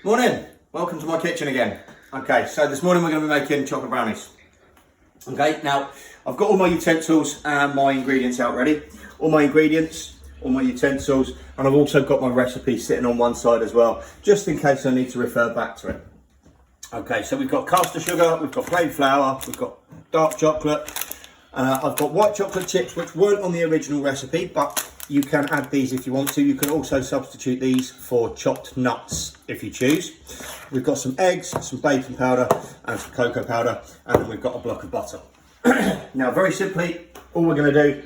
Morning, welcome to my kitchen again. Okay, so this morning we're going to be making chocolate brownies. Okay, now I've got all my utensils and my ingredients out ready. All my ingredients, all my utensils, and I've also got my recipe sitting on one side as well, just in case I need to refer back to it. Okay, so we've got caster sugar, we've got plain flour, we've got dark chocolate. I've got white chocolate chips, which weren't on the original recipe, but you can add these if you want to. You can also substitute these for chopped nuts if you choose. We've got some eggs, some baking powder and some cocoa powder, and then we've got a block of butter. Now, very simply, all we're going to do,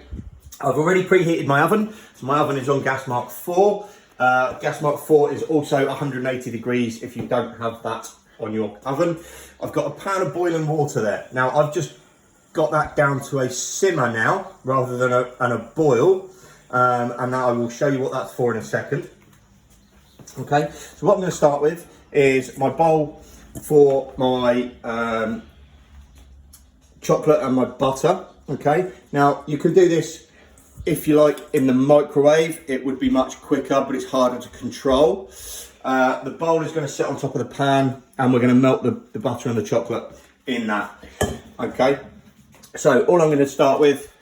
I've already preheated my oven. So my oven is on gas mark 4. Gas mark 4 is also 180 degrees if you don't have that on your oven. I've got a pan of boiling water there. Now, I've just got that down to a simmer now, rather than a boil. And now I will show you what that's for in a second. Okay, so what I'm going to start with is my bowl for my chocolate and my butter. Okay, now you can do this if you like in the microwave. It would be much quicker, but it's harder to control. The bowl is going to sit on top of the pan, and we're going to melt the butter and the chocolate in that. Okay, so all I'm going to start with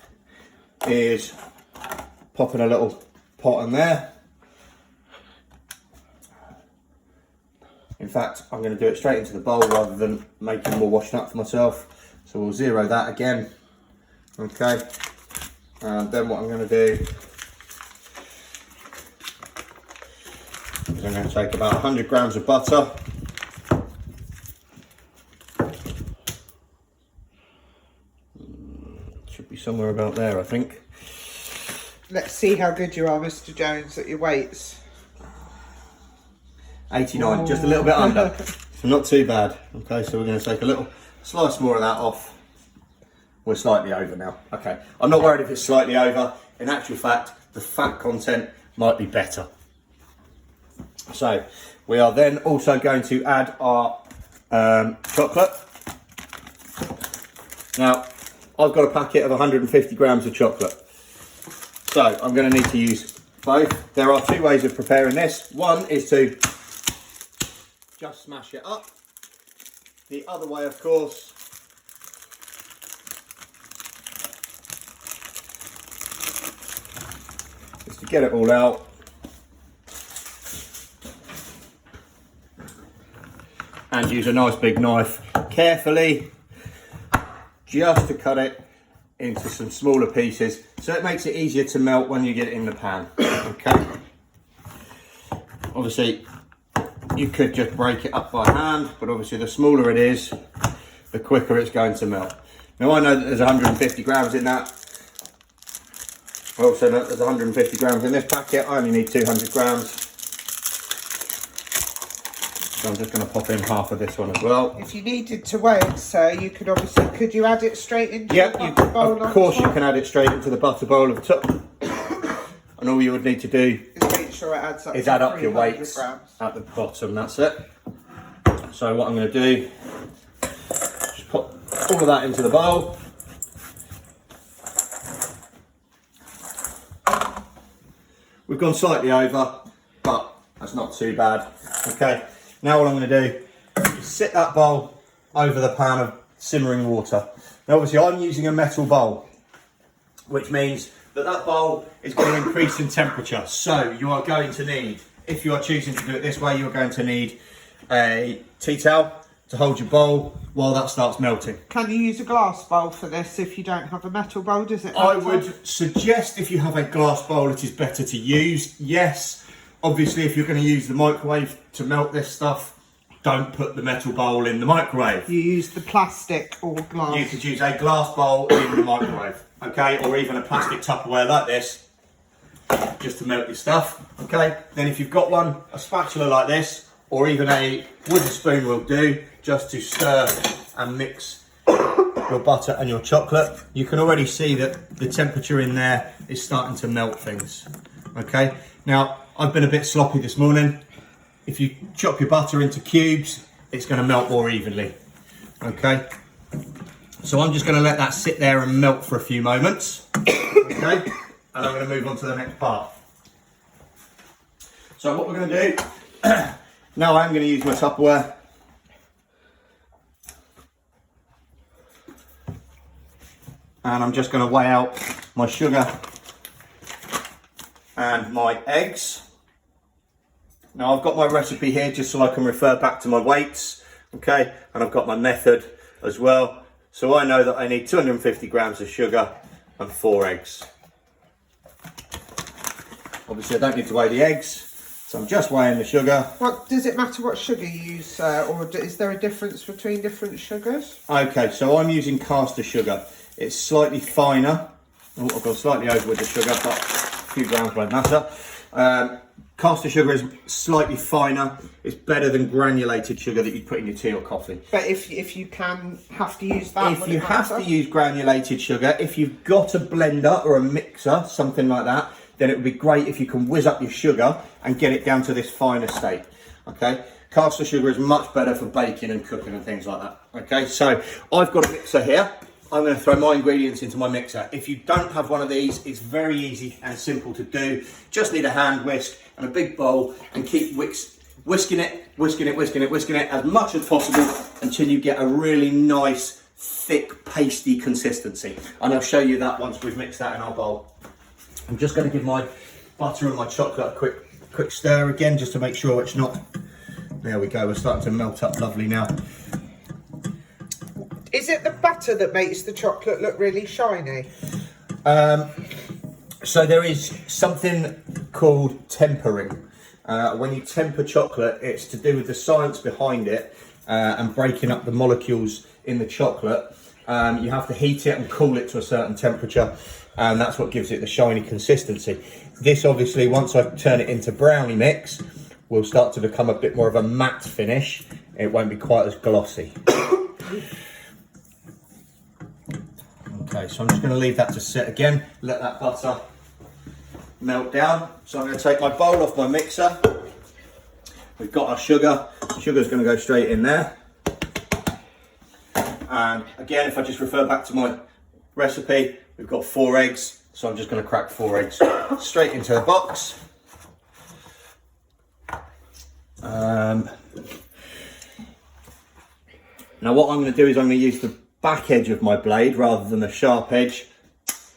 is popping a little pot in there. In fact, I'm going to do it straight into the bowl rather than making more washing up for myself. So we'll zero that again. Okay. And then what I'm going to do is I'm going to take about 100 grams of butter. Should be somewhere about there, I think. Let's see how good you are, Mr. Jones, at your weights. 89, just a little bit under. So not too bad. Okay, so we're going to take a little slice more of that off. We're slightly over now. Okay, I'm not worried if it's slightly over. In actual fact, the fat content might be better. So we are then also going to add our chocolate. Now, I've got a packet of 150 grams of chocolate. So I'm going to need to use both. There are two ways of preparing this. One is to just smash it up. The other way, of course, is to get it all out and use a nice big knife carefully just to cut it into some smaller pieces, so it makes it easier to melt when you get it in the pan. Okay. Obviously, you could just break it up by hand, but obviously the smaller it is, the quicker it's going to melt. Now I know that there's 150 grams in that. I also know that there's 150 grams in this packet. I only need 200 grams. So I'm just going to pop in half of this one as well. If you needed to weigh it, sir, you could obviously, could you add it straight into the butter bowl? Of course you can add it straight into the butter bowl of the top. And all you would need to do is make sure it adds up is add up your weights grams at the bottom, that's it. So what I'm going to do, just put all of that into the bowl. We've gone slightly over, but that's not too bad. Okay. Now what I'm going to do is sit that bowl over the pan of simmering water. Now obviously I'm using a metal bowl, which means that bowl is going to increase in temperature. So you are going to need, if you are choosing to do it this way, you're going to need a tea towel to hold your bowl while that starts melting. Can you use a glass bowl for this if you don't have a metal bowl? Does it matter? I would suggest if you have a glass bowl, it is better to use. Yes. Obviously, if you're going to use the microwave to melt this stuff, don't put the metal bowl in the microwave. You use the plastic or glass. You could use a glass bowl in the microwave, okay? Or even a plastic Tupperware like this, just to melt your stuff, okay? Then if you've got one, a spatula like this, or even a wooden spoon will do, just to stir and mix your butter and your chocolate. You can already see that the temperature in there is starting to melt things, okay? Now, I've been a bit sloppy this morning. If you chop your butter into cubes, it's going to melt more evenly. Okay, so I'm just going to let that sit there and melt for a few moments. Okay, and I'm going to move on to the next part. So what we're going to do Now I'm going to use my Tupperware. And I'm just going to weigh out my sugar and my eggs. Now I've got my recipe here just so I can refer back to my weights, okay? And I've got my method as well. So I know that I need 250 grams of sugar and 4 eggs. Obviously I don't need to weigh the eggs, so I'm just weighing the sugar. What, does it matter what sugar you use, or is there a difference between different sugars? Okay, so I'm using caster sugar. It's slightly finer. Oh, I've gone slightly over with the sugar, but a few grams won't matter. Caster sugar is slightly finer. It's better than granulated sugar that you'd put in your tea or coffee. But if you have to use that, if you have to use granulated sugar, if you've got a blender or a mixer, something like that, then it would be great if you can whiz up your sugar and get it down to this finer state. Okay, caster sugar is much better for baking and cooking and things like that. Okay, so I've got a mixer here. I'm going to throw my ingredients into my mixer. If you don't have one of these, it's very easy and simple to do. Just need a hand whisk and a big bowl and keep whisking it as much as possible until you get a really nice, thick, pasty consistency. And I'll show you that once we've mixed that in our bowl. I'm just going to give my butter and my chocolate a quick stir again, just to make sure it's not... There we go, we're starting to melt up lovely now. Is it the butter that makes the chocolate look really shiny? So there is something called tempering. When you temper chocolate, it's to do with the science behind it and breaking up the molecules in the chocolate. You have to heat it and cool it to a certain temperature, and that's what gives it the shiny consistency. This obviously, once I turn it into brownie mix, will start to become a bit more of a matte finish. It won't be quite as glossy. Okay, so I'm just going to leave that to sit again, let that butter melt down. So I'm going to take my bowl off my mixer. We've got our sugar. Sugar's going to go straight in there. And again, if I just refer back to my recipe, we've got 4 eggs. So I'm just going to crack 4 eggs straight into the box. Now what I'm going to do is I'm going to use the back edge of my blade rather than the sharp edge,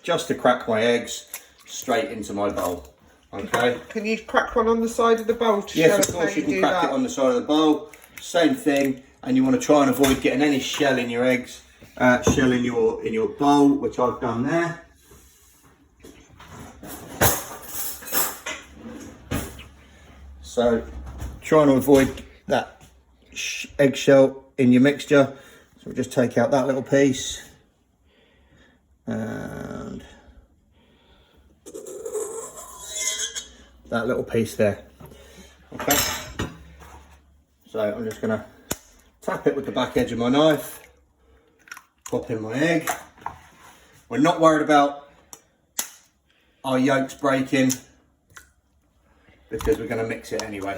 just to crack my eggs straight into my bowl. Okay. Can you crack one on the side of the bowl to yes, show of us course how you can crack it on the side of the bowl. Same thing, and you want to try and avoid getting any shell in your eggs, shell in your bowl, which I've done there. So trying to avoid that eggshell in your mixture. So we'll just take out that little piece and that little piece there. Okay, so I'm just going to tap it with the back edge of my knife, pop in my egg. We're not worried about our yolks breaking because we're going to mix it anyway.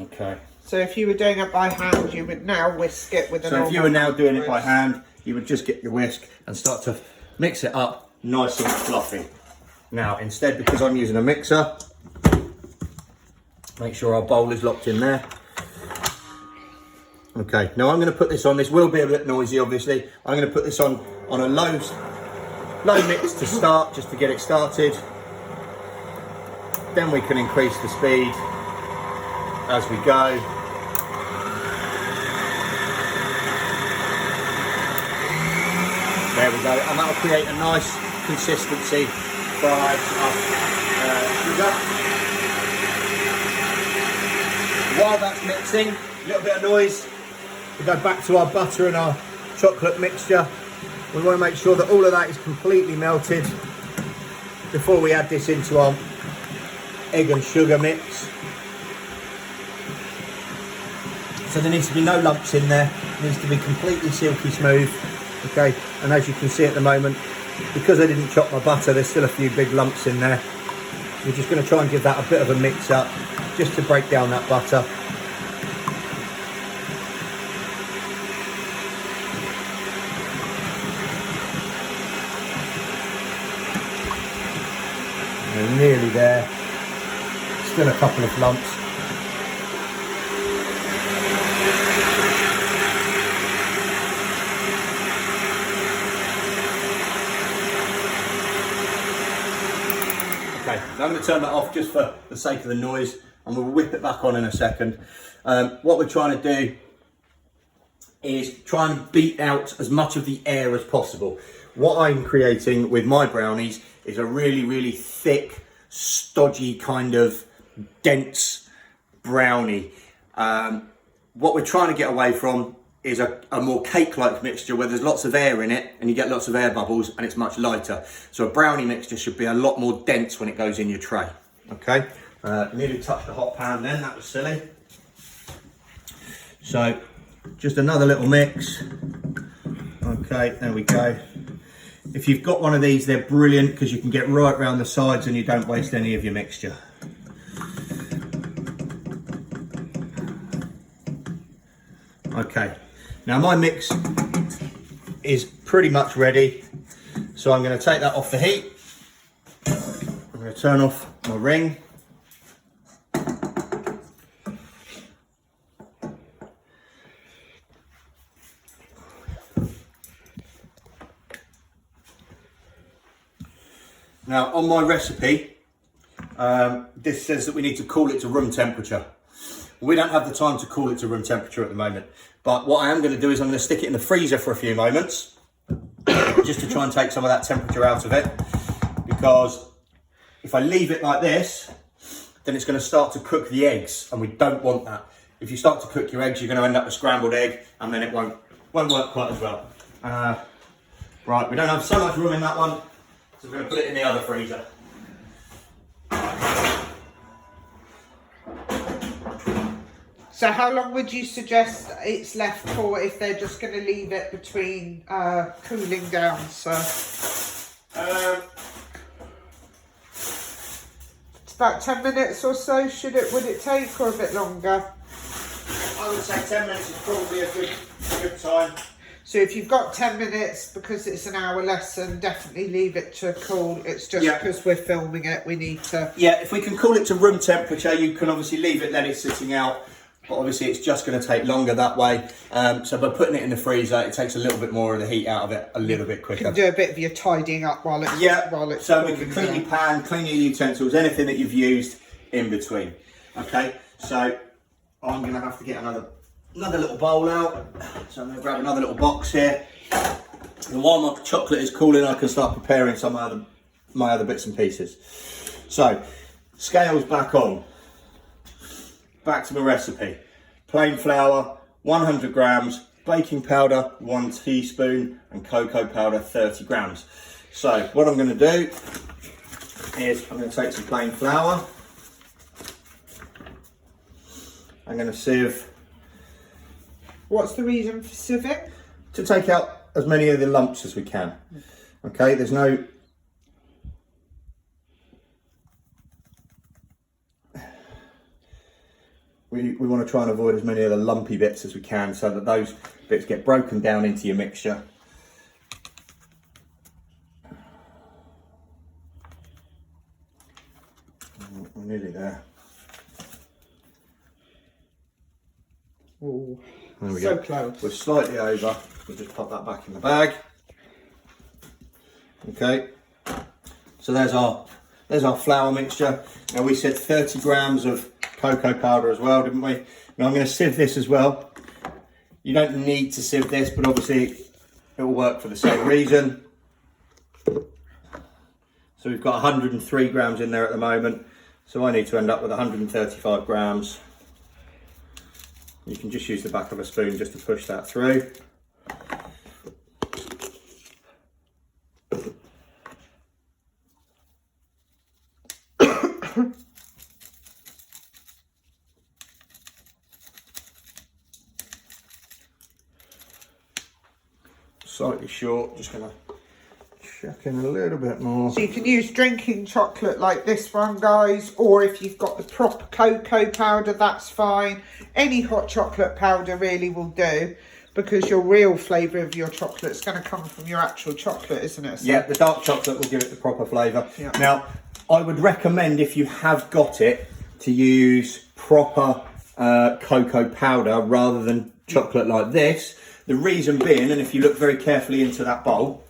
Okay. So if you were doing it by hand, you would now whisk it with a normal... So if you were now doing it by hand, you would just get your whisk and start to mix it up nice and fluffy. Now, instead, because I'm using a mixer, make sure our bowl is locked in there. Okay, now I'm going to put this on. This will be a bit noisy, obviously. I'm going to put this on a low mix to start, just to get it started. Then we can increase the speed as we go. There we go, and that will create a nice consistency for our sugar. While that's mixing, a little bit of noise, we go back to our butter and our chocolate mixture. We want to make sure that all of that is completely melted before we add this into our egg and sugar mix. So there needs to be no lumps in there, it needs to be completely silky smooth. Okay, and as you can see at the moment, because I didn't chop my butter, there's still a few big lumps in there. We're just going to try and give that a bit of a mix up, just to break down that butter. We're nearly there. Still a couple of lumps. Okay, now I'm going to turn that off just for the sake of the noise, and we'll whip it back on in a second. What we're trying to do is try and beat out as much of the air as possible. What I'm creating with my brownies is a really, really thick, stodgy, kind of dense brownie. What we're trying to get away from is a more cake-like mixture where there's lots of air in it and you get lots of air bubbles and it's much lighter. So a brownie mixture should be a lot more dense when it goes in your tray. Okay, nearly touched the hot pan then, that was silly. So just another little mix. Okay, there we go. If you've got one of these, they're brilliant because you can get right round the sides and you don't waste any of your mixture. Okay, now my mix is pretty much ready, so I'm going to take that off the heat. I'm going to turn off my ring. Now on my recipe, this says that we need to cool it to room temperature. We don't have the time to cool it to room temperature at the moment, but what I am going to do is I'm going to stick it in the freezer for a few moments, just to try and take some of that temperature out of it, because if I leave it like this, then it's going to start to cook the eggs, and we don't want that. If you start to cook your eggs, you're going to end up with scrambled egg, and then it won't work quite as well. Right, we don't have so much room in that one, so we're going to put it in the other freezer. So how long would you suggest it's left for if they're just going to leave it between cooling down? So it's about 10 minutes or so. Would it take, or a bit longer? I would say 10 minutes is probably a good time. So if you've got 10 minutes, because it's an hour lesson, definitely leave it to cool. It's just because we're filming it, we need to... Yeah, if we can cool it to room temperature, you can obviously leave it, let it sitting out. But obviously it's just going to take longer that way. So by putting it in the freezer, it takes a little bit more of the heat out of it a little bit quicker. You can do a bit of your tidying up while it's so we can clean your pan, clean your utensils, anything that you've used in between. Okay, so I'm going to have to get another little bowl out. So I'm going to grab another little box here. And while my chocolate is cooling, I can start preparing some of my other bits and pieces. So, scales back on. Back to my recipe. Plain flour, 100 grams, baking powder, 1 teaspoon, and cocoa powder, 30 grams. So what I'm going to do is I'm going to take some plain flour. I'm going to sieve. What's the reason for sieving? To take out as many of the lumps as we can. Okay, there's no... We want to try and avoid as many of the lumpy bits as we can, so that those bits get broken down into your mixture. We're nearly there. Oh, there we so go. close. We're slightly over. We'll just pop that back in the bag. Okay. So there's our flour mixture. Now we said 30 grams of cocoa powder as well, didn't we? Now I'm going to sieve this as well. You don't need to sieve this, but obviously it will work for the same reason. So we've got 103 grams in there at the moment, so I need to end up with 135 grams. You can just use the back of a spoon just to push that through. Slightly short, just gonna chuck in a little bit more. So you can use drinking chocolate like this one, guys, or if you've got the proper cocoa powder, that's fine. Any hot chocolate powder really will do, because your real flavour of your chocolate is going to come from your actual chocolate, isn't it? So, yeah, the dark chocolate will give it the proper flavour. Yeah. Now, I would recommend, if you have got it, to use proper cocoa powder rather than chocolate like this. The reason being, and if you look very carefully into that bowl,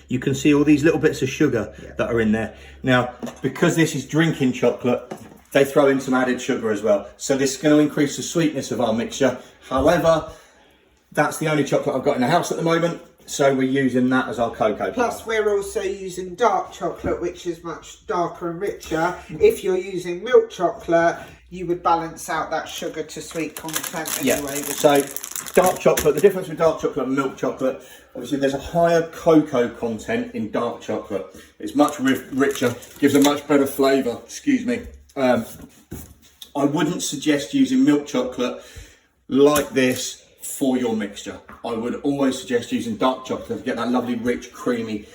you can see all these little bits of sugar that are in there. Now, because this is drinking chocolate, they throw in some added sugar as well. So this is going to increase the sweetness of our mixture. However, that's the only chocolate I've got in the house at the moment. So we're using that as our cocoa. Plus we're also using dark chocolate, which is much darker and richer. If you're using milk chocolate, you would balance out that sugar to sweet content anyway. So dark chocolate, the difference with dark chocolate and milk chocolate, obviously there's a higher cocoa content in dark chocolate. It's much richer, gives a much better flavour, excuse me. I wouldn't suggest using milk chocolate like this for your mixture. I would always suggest using dark chocolate to get that lovely rich creamy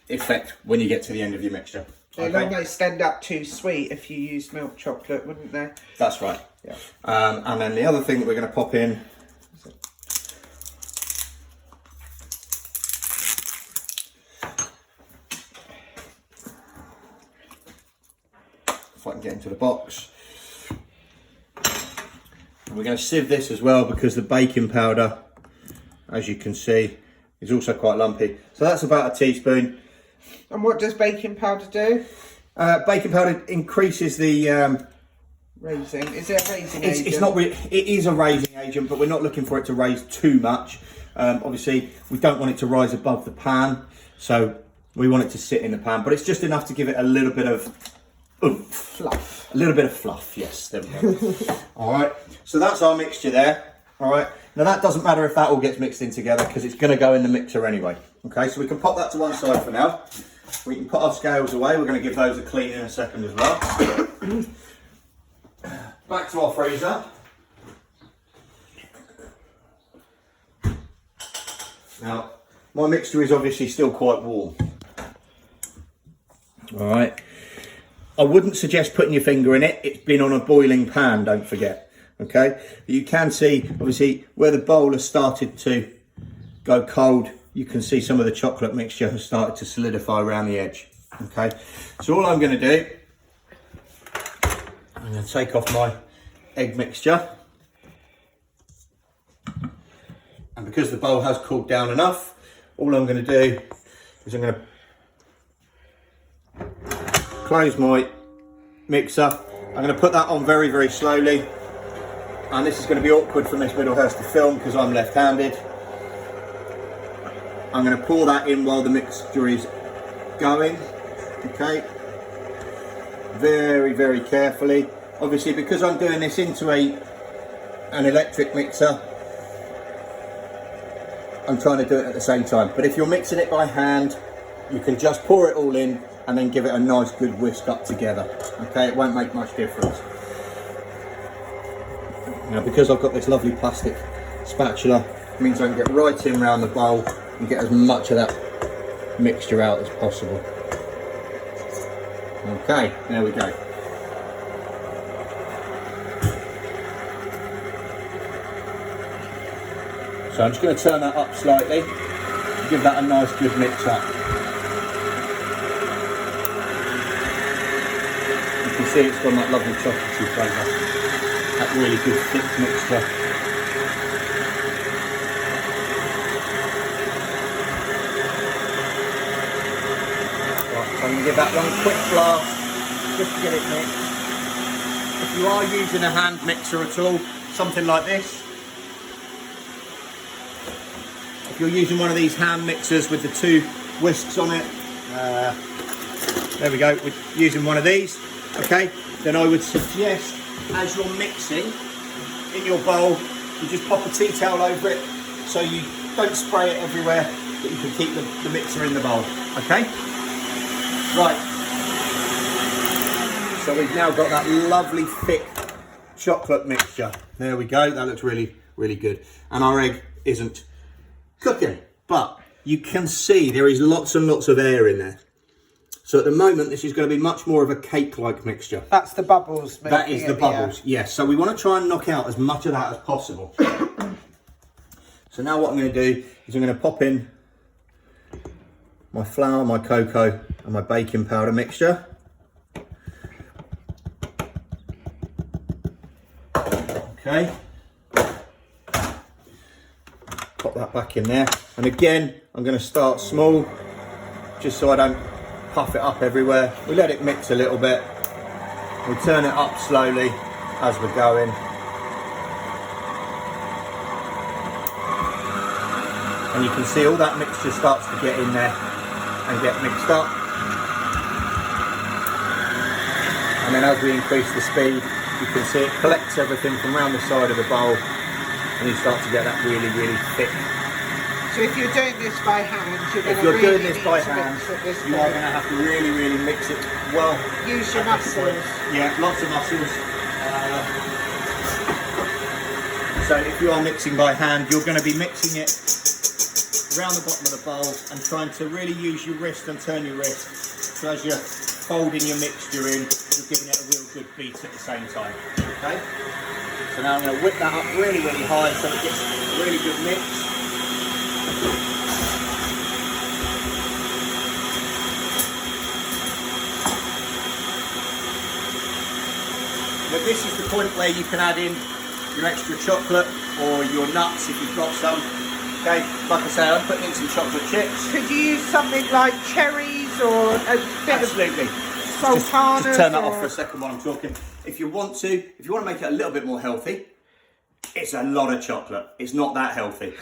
effect when you get to the end of your mixture. They'd almost end up too sweet if you used milk chocolate, wouldn't they? That's right. Yeah. And then the other thing that we're going to pop in if I can get into the box. And we're going to sieve this as well because the baking powder, as you can see, is also quite lumpy. So that's about a teaspoon. And what does baking powder do? Baking powder increases the raising. Is it a raising agent? It's not. It is a raising agent, but we're not looking for it to raise too much. Obviously, we don't want it to rise above the pan, so we want it to sit in the pan. But it's just enough to give it a little bit of oomph. Fluff. A little bit of fluff. Yes, there we go. All right. So that's our mixture there. All right. Now that doesn't matter if that all gets mixed in together because it's going to go in the mixer anyway. Okay. So we can pop that to one side for now. We can put our scales away. We're going to give those a clean in a second as well. Back to our freezer. Now, my mixture is obviously still quite warm. All right. I wouldn't suggest putting your finger in it. It's been on a boiling pan, don't forget. Okay. You can see, obviously, where the bowl has started to go cold, you can see some of the chocolate mixture has started to solidify around the edge. Okay. So all I'm going to do, I'm going to take off my egg mixture. And because the bowl has cooled down enough, all I'm going to do is I'm going to close my mixer. I'm going to put that on very, very slowly. And this is going to be awkward for Miss Middlehurst to film because I'm left-handed. I'm going to pour that in while the mixture is going. Okay. Very, very carefully. Obviously, because I'm doing this into an electric mixer, I'm trying to do it at the same time. But if you're mixing it by hand, you can just pour it all in and then give it a nice good whisk up together. Okay, it won't make much difference. Now, because I've got this lovely plastic spatula, it means I can get right in around the bowl and get as much of that mixture out as possible. Okay, there we go. So I'm just going to turn that up slightly and give that a nice good mix up. You can see it's got that lovely chocolatey flavour, that really good thick mixture. Right, so I'm going to give that one quick blast just to get it mixed. If you are using a hand mixer at all, something like this, if you're using one of these hand mixers with the two whisks on it, there we go, we're using one of these, okay, then I would suggest as you're mixing in your bowl, you just pop a tea towel over it so you don't spray it everywhere, but you can keep the mixer in the bowl, okay? Right, so we've now got that lovely thick chocolate mixture. There we go, that looks really, really good. And our egg isn't cooking, but you can see there is lots and lots of air in there. So at the moment, this is going to be much more of a cake-like mixture. That's the bubbles. That is the bubbles, yes. So we want to try and knock out as much of that as possible. So now what I'm going to do is I'm going to pop in my flour, my cocoa, and my baking powder mixture. Okay. Pop that back in there. And again, I'm going to start small just so I don't puff it up everywhere. We let it mix a little bit. We turn it up slowly as we're going. And you can see all that mixture starts to get in there and get mixed up. And then as we increase the speed, you can see it collects everything from around the side of the bowl, and you start to get that really, really thick. So if you're doing this by hand, you are going to have to really, really mix it well. Use your muscles. Yeah, lots of muscles. So if you are mixing by hand, you're going to be mixing it around the bottom of the bowl and trying to really use your wrist and turn your wrist. So as you're folding your mixture in, you're giving it a real good beat at the same time. Okay? So now I'm going to whip that up really, really high so it gets a really good mix. But this is the point where you can add in your extra chocolate or your nuts if you've got some. Okay, like I say, I'm putting in some chocolate chips. Could you use something like cherries or a bit Absolutely. of sultanas? Just turn that off for a second while I'm talking. If you want to make it a little bit more healthy, it's a lot of chocolate. It's not that healthy,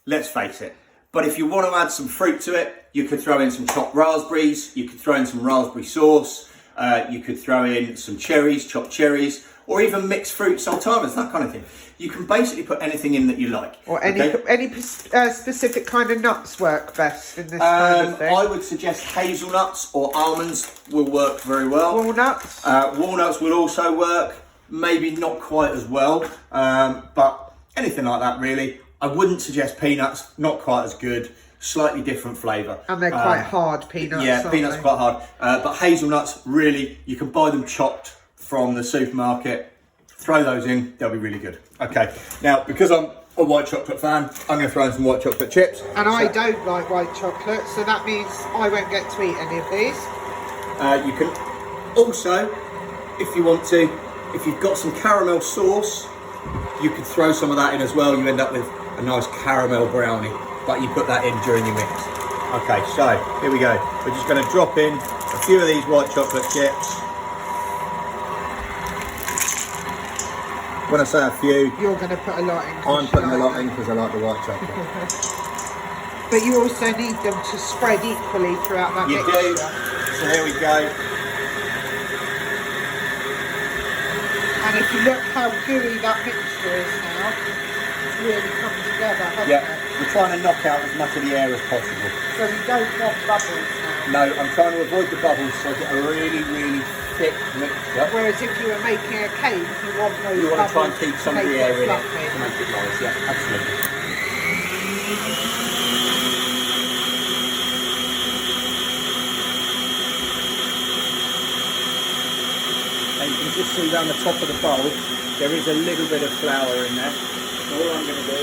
let's face it. But if you want to add some fruit to it, you could throw in some chopped raspberries, you could throw in some raspberry sauce, you could throw in some cherries, chopped cherries, or even mixed fruit, sultanas, that kind of thing. You can basically put anything in that you like. Or any specific kind of nuts work best in this kind of thing? I would suggest hazelnuts or almonds will work very well. Walnuts? Walnuts will also work, maybe not quite as well, but anything like that really. I wouldn't suggest peanuts, not quite as good, slightly different flavour. And they're quite hard, peanuts. Yeah, peanuts are quite hard. But hazelnuts, really, you can buy them chopped from the supermarket. Throw those in, they'll be really good. Okay, now because I'm a white chocolate fan, I'm going to throw in some white chocolate chips. And I don't like white chocolate, so that means I won't get to eat any of these. You can also, if you want to, if you've got some caramel sauce, you could throw some of that in as well. You end up with a nice caramel brownie, but you put that in during your mix. Okay, so here we go. We're just going to drop in a few of these white chocolate chips. When I say a few, you're going to put a lot in. I'm putting a lot in because I like the white chocolate. But you also need them to spread equally throughout that mixture. You do. So here we go. And if you look how gooey that mixture is now, it's really come together, hasn't it? We're trying to knock out as much of the air as possible. So you don't want bubbles now? No, I'm trying to avoid the bubbles so I get a really, really thick mixture. Whereas if you were making a cake, you want those you want to try and bubbles keep some of the air in it to make it nice, yeah, absolutely. And you can just see around the top of the bowl, there is a little bit of flour in there. So all I'm going to do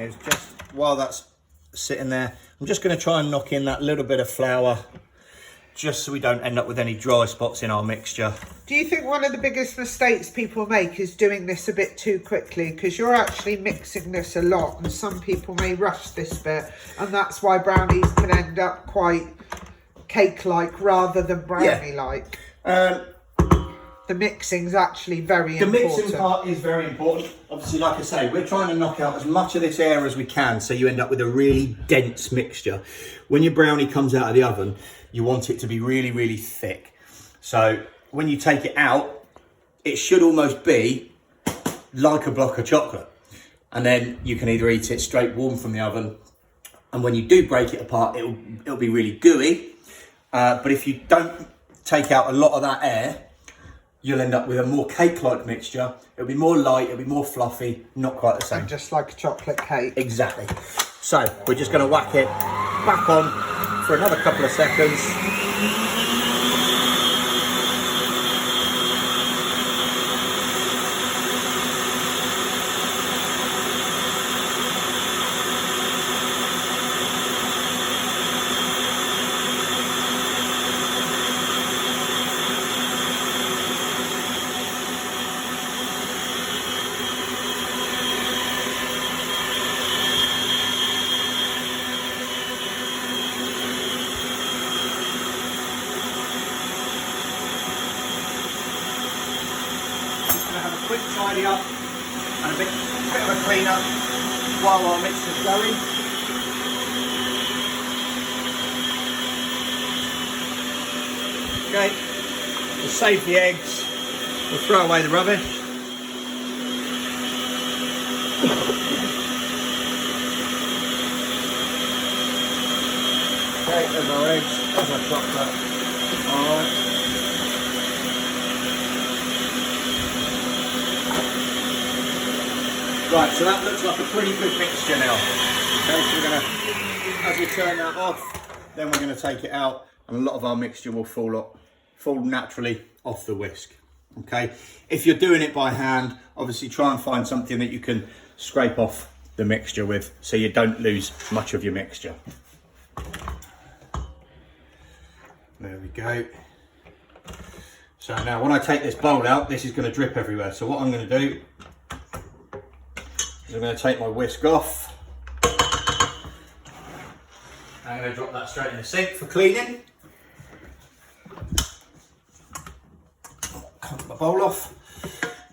is just, while that's sitting there, I'm just going to try and knock in that little bit of flour just so we don't end up with any dry spots in our mixture. Do you think one of the biggest mistakes people make is doing this a bit too quickly? Because you're actually mixing this a lot and some people may rush this bit, and that's why brownies can end up quite cake-like rather than brownie-like. The mixing's actually very important. The mixing part is very important. Obviously, like I say, we're trying to knock out as much of this air as we can so you end up with a really dense mixture. When your brownie comes out of the oven, you want it to be really, really thick. So when you take it out, it should almost be like a block of chocolate. And then you can either eat it straight warm from the oven, and when you do break it apart, it'll be really gooey. But if you don't take out a lot of that air, you'll end up with a more cake-like mixture. It'll be more light, it'll be more fluffy, not quite the same. And just like a chocolate cake. Exactly. So we're just going to whack it back on for another couple of seconds. tidy up and a bit of a clean up while our mixture's going. Okay, we'll save the eggs, we'll throw away the rubbish. Okay, there's our eggs, there's our chocolate. Alright. Right, so that looks like a pretty good mixture now. Okay, so we're going to, as we turn that off, then we're going to take it out and a lot of our mixture will fall naturally off the whisk. Okay, if you're doing it by hand, obviously try and find something that you can scrape off the mixture with so you don't lose much of your mixture. There we go. So now when I take this bowl out, this is going to drip everywhere. So what I'm going to do is I'm going to take my whisk off. I'm going to drop that straight in the sink for cleaning. Cut my bowl off.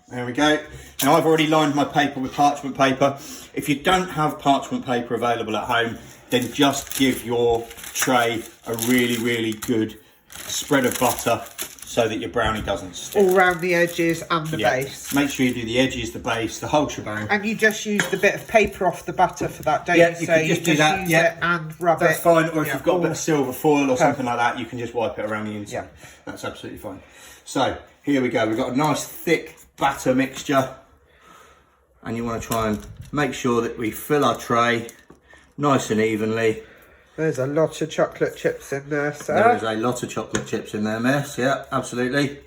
There we go. Now I've already lined my paper with parchment paper. If you don't have parchment paper available at home, then just give your tray a really good spread of butter so that your brownie doesn't stick. All around the edges and the base. Make sure you do the edges, the base, the whole shebang. And you just use the bit of paper off the butter for that, don't you? You Could just do that. Use it and rub That's it. fine. Or if you've got a bit of silver foil or something like that, you can just wipe it around the inside. Yeah. That's absolutely fine. So here we go. We've got a nice thick batter mixture. And you want to try and make sure that we fill our tray nice and evenly. There's a lot of chocolate chips in there, sir. There is a lot of chocolate chips in there, miss. Yeah, absolutely.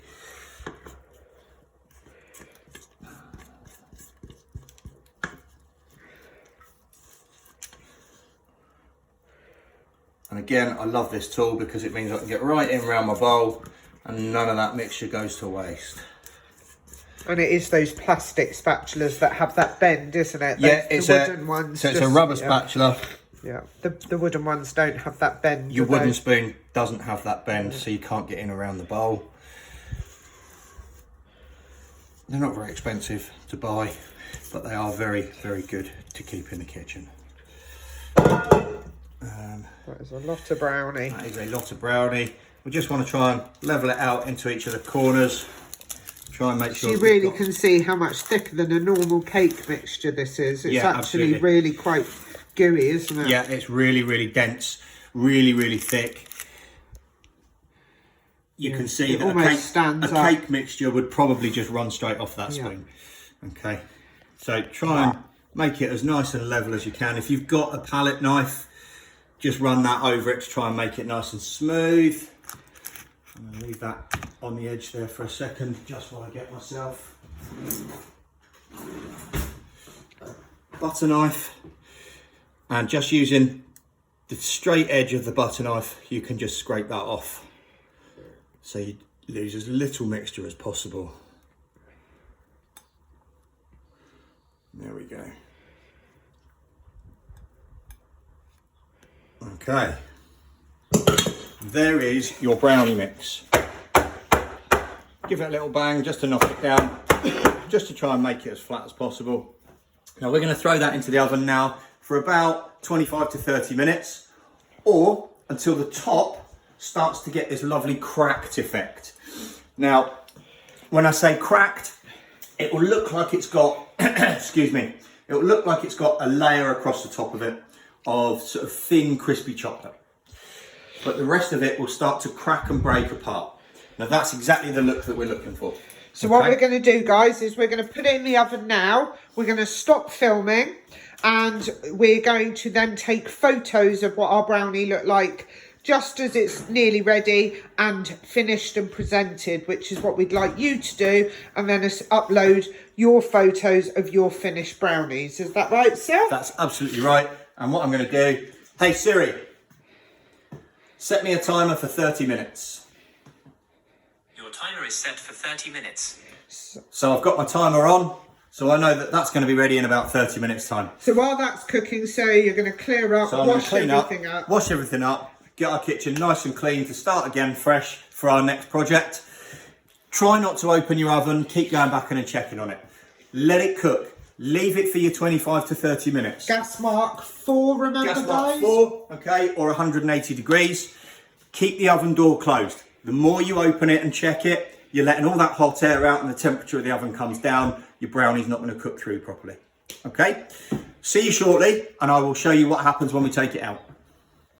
And again, I love this tool because it means I can get right in around my bowl and none of that mixture goes to waste. And it is those plastic spatulas that have that bend, isn't it? Yeah, the wooden ones. So it's a rubber spatula. Yeah, the wooden ones don't have that bend. Your wooden spoon doesn't have that bend, so you can't get in around the bowl. They're not very expensive to buy, but they are very good to keep in the kitchen. That is a lot of brownie. That is a lot of brownie. We just want to try and level it out into each of the corners. Try and make sure you really can see how much thicker than a normal cake mixture this is. It's actually really quite gooey, isn't it? Yeah, it's really dense, really thick. You can see that a cake mixture would probably just run straight off that spoon. Okay, so try and make it as nice and level as you can. If you've got a palette knife, just run that over it to try and make it nice and smooth. I'm going to leave that on the edge there for a second, just while I get myself a butter knife. And just using the straight edge of the butter knife, you can just scrape that off. So you lose as little mixture as possible. There we go. Okay. There is your brownie mix. Give it a little bang just to knock it down, just to try and make it as flat as possible. Now we're going to throw that into the oven now for about 25 to 30 minutes, or until the top starts to get this lovely cracked effect. Now, when I say cracked, it will look like it's got, excuse me, it will look like it's got a layer across the top of it of sort of thin, crispy chocolate. But the rest of it will start to crack and break apart. Now that's exactly the look that we're looking for. So what we're going to do, guys, is we're going to put it in the oven now. We're going to stop filming and we're going to then take photos of what our brownie looked like just as it's nearly ready and finished and presented, which is what we'd like you to do, and then upload your photos of your finished brownies. Is that right, Sil? That's absolutely right. And what I'm going to do, hey Siri, set me a timer for 30 minutes. Your timer is set for 30 minutes. So I've got my timer on, so I know that that's going to be ready in about 30 minutes time. So while that's cooking, so you're going to clear up, wash everything up. Wash everything up, get our kitchen nice and clean to start again fresh for our next project. Try not to open your oven, keep going back in and checking on it. let it cook. Leave it for your 25 to 30 minutes. Gas mark 4, remember Gas mark guys? 4, okay, or 180 degrees. Keep the oven door closed. The more you open it and check it, you're letting all that hot air out and the temperature of the oven comes down. Your brownie's not going to cook through properly. Okay, see you shortly and I will show you what happens when we take it out.